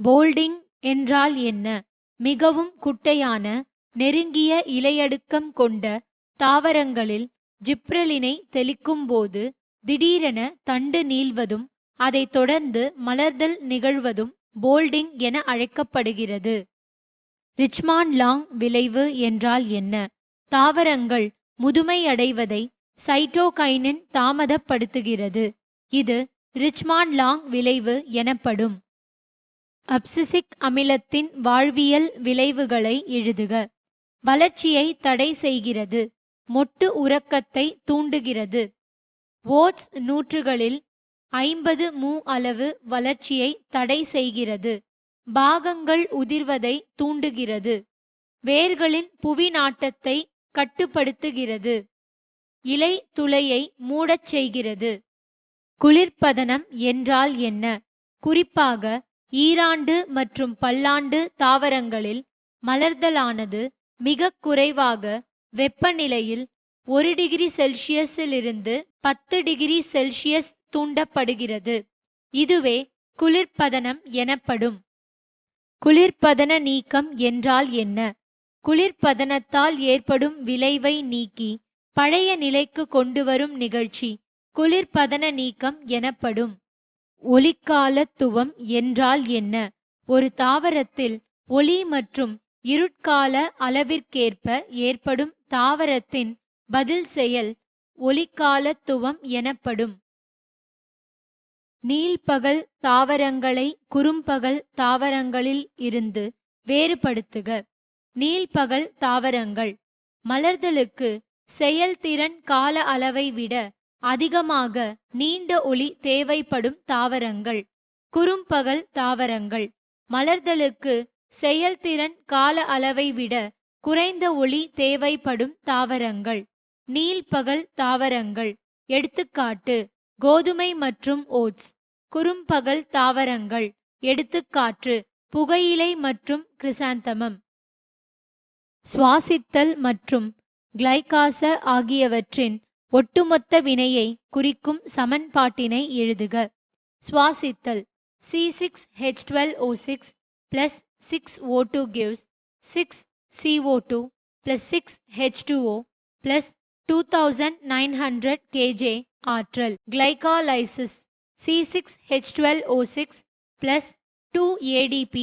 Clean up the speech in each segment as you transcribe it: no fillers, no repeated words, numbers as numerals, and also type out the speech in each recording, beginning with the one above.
Folding என்றால் என்ன? மிகவும் குட்டையான நெருங்கிய இலையடுக்கம் கொண்ட தாவரங்களில் ஜிப்ரெலினை தெளிக்கும் போது திடீரென தண்டு நீள்வதும் அதைத் தொடர்ந்து மலர்தல் நிகழ்வதும் போல்டிங் என அழைக்கப்படுகிறது. ரிச்மாண்ட் லாங் விளைவு என்றால் என்ன? தாவரங்கள் முதுமையடைவதை சைட்டோகைனின் தாமதப்படுத்துகிறது. இது ரிச்மாண்ட் லாங் விளைவு எனப்படும். அப்சிசிக் அமிலத்தின் வாழ்வியல் விளைவுகளை எழுதுக. வளர்ச்சியை தடை செய்கிறது. மொட்டு உறக்கத்தை தூண்டுகிறது. ஓட்ஸ் நூற்றுகளில் 50 μ அளவு வளர்ச்சியை தடை செய்கிறது. பாகங்கள் உதிர்வதை தூண்டுகிறது. வேர்களின் புவி நாட்டத்தை கட்டுப்படுத்துகிறது. இலை துளையை மூடச் செய்கிறது. குளிர்பதனம் என்றால் என்ன? குறிப்பாக ஈராண்டு மற்றும் பல்லாண்டு தாவரங்களில் மலர்தலானது மிகக் குறைவாக வெப்பநிலையில் 1 டிகிரி செல்சியஸிலிருந்து 10 டிகிரி செல்சியஸ் தூண்டப்படுகிறது. இதுவே குளிர்பதனம் எனப்படும். குளிர்பதன நீக்கம் என்றால் என்ன? குளிர்பதனத்தால் ஏற்படும் விளைவை நீக்கி பழைய நிலைக்கு கொண்டுவரும் நிகழ்ச்சி குளிர்பதன நீக்கம் எனப்படும். ஒளிக்காலத்துவம் என்றால் என்ன? ஒரு தாவரத்தில் ஒளி மற்றும் இருட்கால அளவிற்கேற்ப ஏற்படும் தாவரத்தின் பதில் செயல் ஒளிக்காலத்துவம் எனப்படும். நீள்பகல் தாவரங்களை குறும்பகல் தாவரங்களில் இருந்து வேறுபடுத்துக. நீள்பகல் தாவரங்கள் மலர்தலுக்கு செயல்திறன் கால அளவை விட அதிகமாக நீண்ட ஒளி தேவைப்படும் தாவரங்கள். குறும்பகல் தாவரங்கள் மலர்தலுக்கு செயல்திறன் கால அளவை விட குறைந்த ஒளி தேவைப்படும் தாவரங்கள். நீள்பகல் தாவரங்கள் எடுத்துக்காட்டு கோதுமை மற்றும் ஓட்ஸ். குறும்பகல் தாவரங்கள் எடுத்துக்காட்டு புகையிலை மற்றும் கிறிசாந்தமம். சுவாசித்தல் மற்றும் கிளைகாச ஆகியவற்றின் ஒட்டுமொத்த வினையை குறிக்கும் சமன்பாட்டினை எழுதுக. சுவாசித்தல் C6H12O6 plus 6O2 gives 6CO2 plus 6H2O plus 2900 kJ ஆற்றல். Glycolysis C6H12O6 plus 2ADP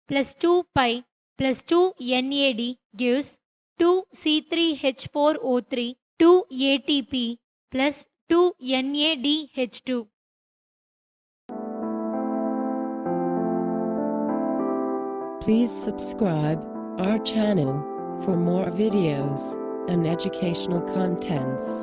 plus 2Pi plus 2NAD gives 2C3H4O3 2ATP plus 2NADH2. Please subscribe our channel for more videos and educational contents.